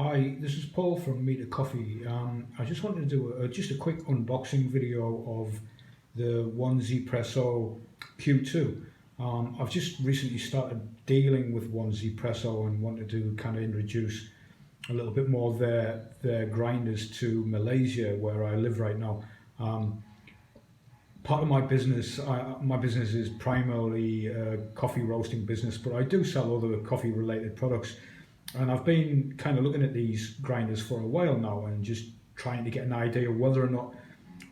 Hi, this is Paul from Meter Coffee. I just wanted to do just a quick unboxing video of the 1Zpresso Q2. I've just recently started dealing with 1Zpresso and wanted to kind of introduce a little bit more of their grinders to Malaysia, where I live right now. Part of my business is primarily a coffee roasting business, but I do sell other coffee related products. And I've been kind of looking at these grinders for a while now and just trying to get an idea of whether or not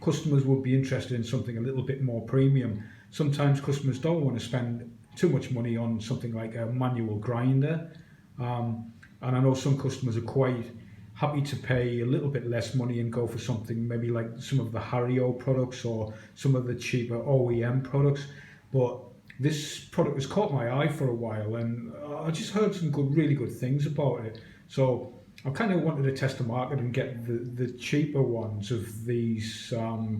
customers would be interested in something a little bit more premium. Sometimes customers don't want to spend too much money on something like a manual grinder. And I know some customers are quite happy to pay a little bit less money and go for something maybe like some of the Hario products or some of the cheaper OEM products. But this product has caught my eye for a while, and I just heard some really good things about it. So I kind of wanted to test the market and get the cheaper ones of these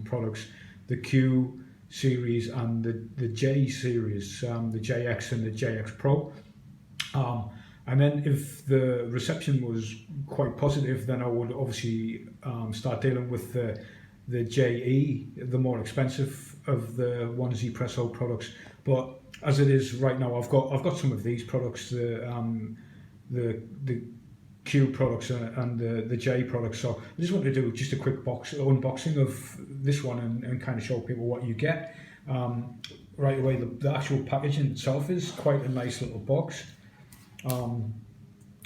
products, the Q series and the J series, the JX and the JX Pro. And then if the reception was quite positive, then I would obviously start dealing with the JE, the more expensive of the 1Zpresso products. But as it is right now, I've got some of these products, the Q products and the J products. So I just want to do just a quick unboxing of this one and kind of show people what you get. Right away, the actual packaging itself is quite a nice little box. You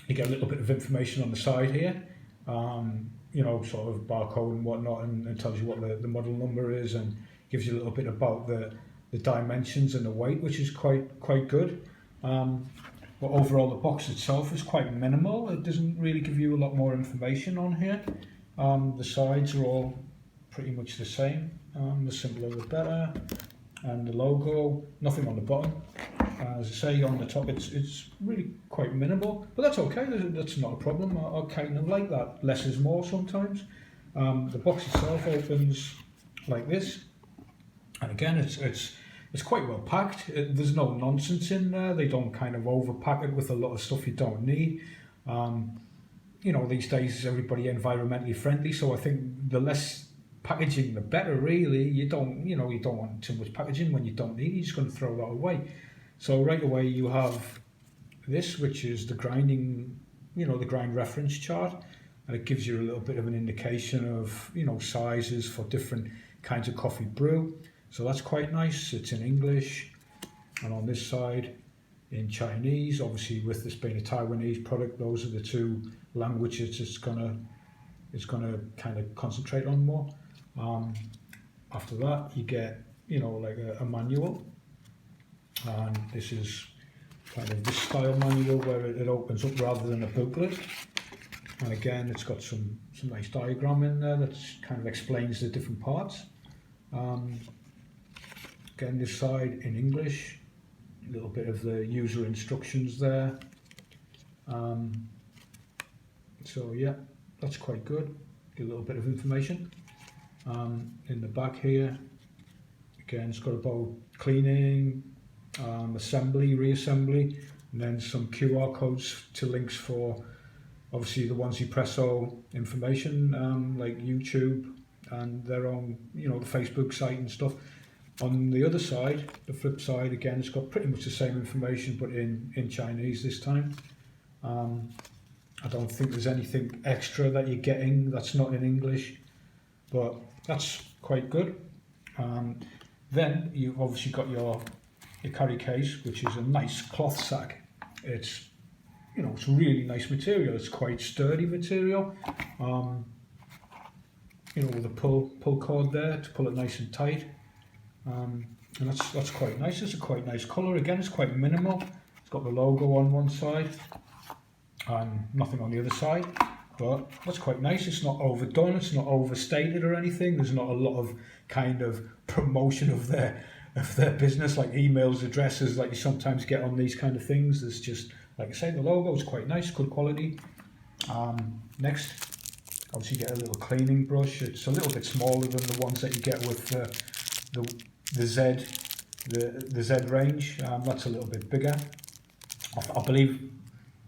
get a little bit of information on the side here, sort of barcode and whatnot, and tells you what the model number is and gives you a little bit about the dimensions and the weight, which is quite good. But overall, the box itself is quite minimal. It doesn't really give you a lot more information on here. The sides are all pretty much the same. The simpler the better, and the logo, nothing on the bottom. As I say, on the top it's really quite minimal, but that's okay. That's not a problem. I kind of like that. Less is more sometimes. The box itself opens like this, and again it's quite well packed. There's no nonsense in there. They don't kind of overpack it with a lot of stuff you don't need. These days everybody environmentally friendly, so I think the less packaging the better. Really, you don't want too much packaging when you don't need it. You're just going to throw that away. So right away you have this, which is the grinding, the grind reference chart, and it gives you a little bit of an indication of sizes for different kinds of coffee brew. So that's quite nice. It's in English, and on this side in Chinese. Obviously, with this being a Taiwanese product, those are the two languages it's gonna kind of concentrate on more. After that, you get like a manual, and this is kind of this style manual where it opens up rather than a booklet. And again, it's got some nice diagram in there that kind of explains the different parts. Again, this side in English, a little bit of the user instructions there. So yeah, that's quite good. Get a little bit of information. In the back here, again, it's got about cleaning, assembly, reassembly, and then some QR codes to links for obviously the 1Zpresso information, like YouTube and their own, the Facebook site and stuff. On the other side, the flip side, again, it's got pretty much the same information, but in Chinese this time. I don't think there's anything extra that you're getting that's not in English, but that's quite good. Then you've obviously got your carry case, which is a nice cloth sack. It's it's really nice material. It's quite sturdy material. With a pull cord there to pull it nice and tight. And that's quite nice. It's a quite nice colour. Again, it's quite minimal. It's got the logo on one side and nothing on the other side, but that's quite nice. It's not overdone, it's not overstated or anything. There's not a lot of kind of promotion of their business, like emails, addresses, like you sometimes get on these kind of things. There's just, like I say, the logo is quite nice, good quality. Next, obviously you get a little cleaning brush. It's a little bit smaller than the ones that you get with the Z range. That's a little bit bigger. I believe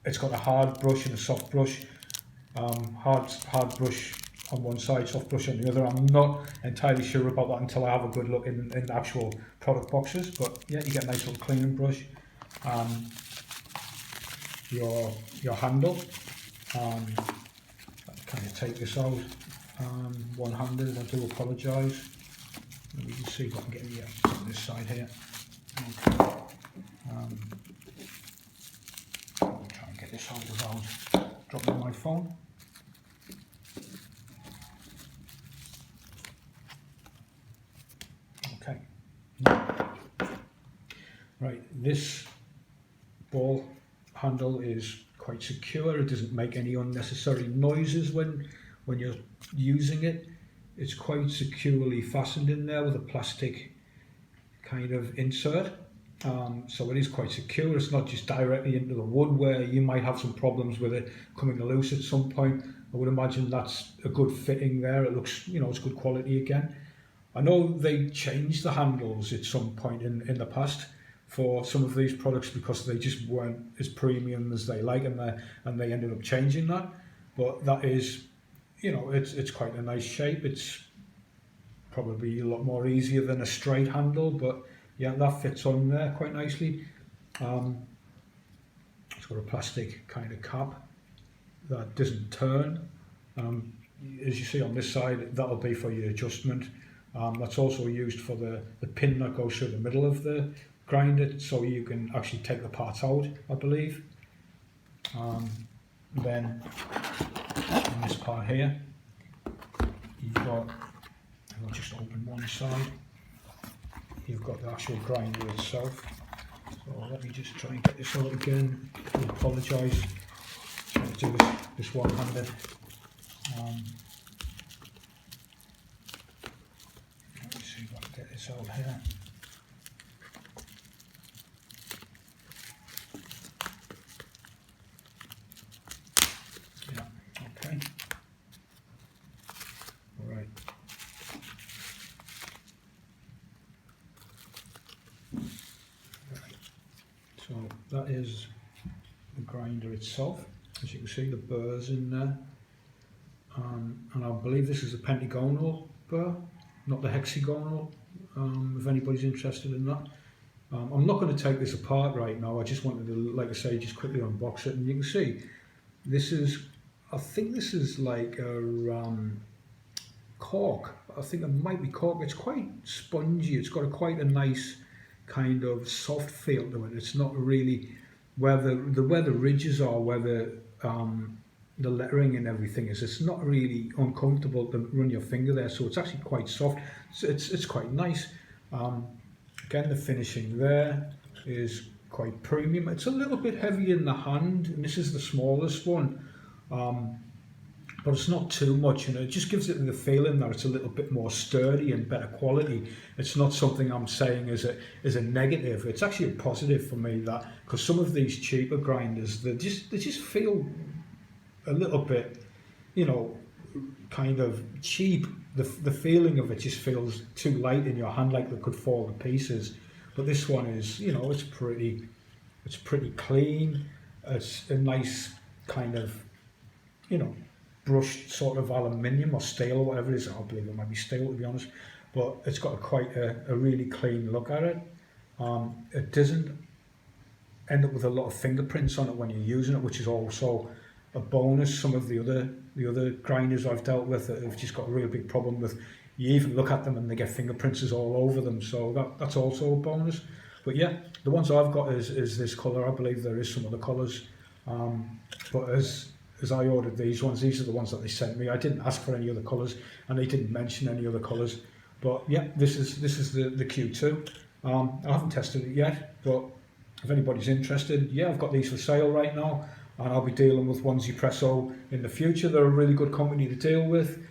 it's got a hard brush and a soft brush. hard brush on one side, soft brush on the other. I'm not entirely sure about that until I have a good look in the actual product boxes, but yeah, you get a nice little cleaning brush. Your handle, kind of take this out one-handed. I do apologise. Let me just see if I can get it on this side here. Okay. I'll try and get this out without dropping my phone. Okay. Right, this ball handle is quite secure. It doesn't make any unnecessary noises when you're using it. It's quite securely fastened in there with a plastic kind of insert. So it is quite secure. It's not just directly into the wood where you might have some problems with it coming loose at some point. I would imagine that's a good fitting there. It looks, it's good quality again. I know they changed the handles at some point in the past for some of these products because they just weren't as premium as they like, and they ended up changing that. But that is, it's quite a nice shape. It's probably a lot more easier than a straight handle, but yeah, that fits on there quite nicely. It's got a plastic kind of cap that doesn't turn. As you see on this side, that'll be for your adjustment. That's also used for the pin that goes through the middle of the grinder, so you can actually take the parts out, I believe. Then on this part here, you've got, I'll just open one side, you've got the actual grinder itself. So let me just try and get this out again. I apologise, trying to do this one-handed. Let me see if I can get this out here. So that is the grinder itself. As you can see, the burrs in there, and I believe this is a pentagonal burr, not the hexagonal, if anybody's interested in that. I'm not going to take this apart right now. I just wanted to, like I say, just quickly unbox it, and you can see this is, I think this is like a cork. I think it might be cork. It's quite spongy. It's got quite a nice kind of soft feel to it. It's not really where the ridges are, where the lettering and everything is. It's not really uncomfortable to run your finger there, so it's actually quite soft. It's quite nice. Again, the finishing there is quite premium. It's a little bit heavy in the hand, and this is the smallest one. But it's not too much, it just gives it the feeling that it's a little bit more sturdy and better quality. It's not something I'm saying is a negative. It's actually a positive for me, that because some of these cheaper grinders, they just feel a little bit, kind of cheap. The feeling of it just feels too light in your hand, like they could fall to pieces. But this one is, it's pretty clean. It's a nice kind of, brushed sort of aluminium or steel or whatever it is. I believe it might be steel, to be honest, but it's got quite a really clean look at it. It doesn't end up with a lot of fingerprints on it when you're using it, which is also a bonus. Some of the other grinders I've dealt with have just got a real big problem with, you even look at them and they get fingerprints all over them, so that's also a bonus. But yeah, the ones I've got is this colour. I believe there is some other colours, but as I ordered these ones, these are the ones that they sent me. I didn't ask for any other colours, and they didn't mention any other colours. But yeah, this is the Q2. I haven't tested it yet, but if anybody's interested, yeah, I've got these for sale right now, and I'll be dealing with 1Zpresso in the future. They're a really good company to deal with.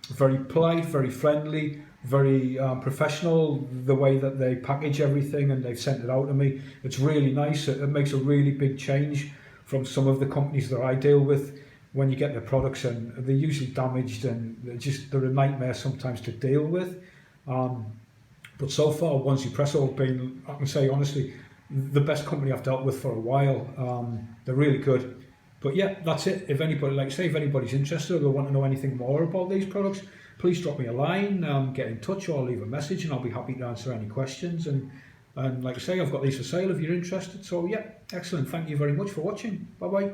Very polite, very friendly, very professional, the way that they package everything and they've sent it out to me. It's really nice. It makes a really big change from some of the companies that I deal with when you get their products, and they're usually damaged and they're a nightmare sometimes to deal with. But so far, 1Zpresso have been, I can say honestly, the best company I've dealt with for a while. They're really good. But yeah, that's it. If anybody, like I say, if anybody's interested or they want to know anything more about these products, please drop me a line, get in touch, or leave a message, and I'll be happy to answer any questions. And like I say, I've got these for sale if you're interested. So yeah, excellent. Thank you very much for watching. Bye bye.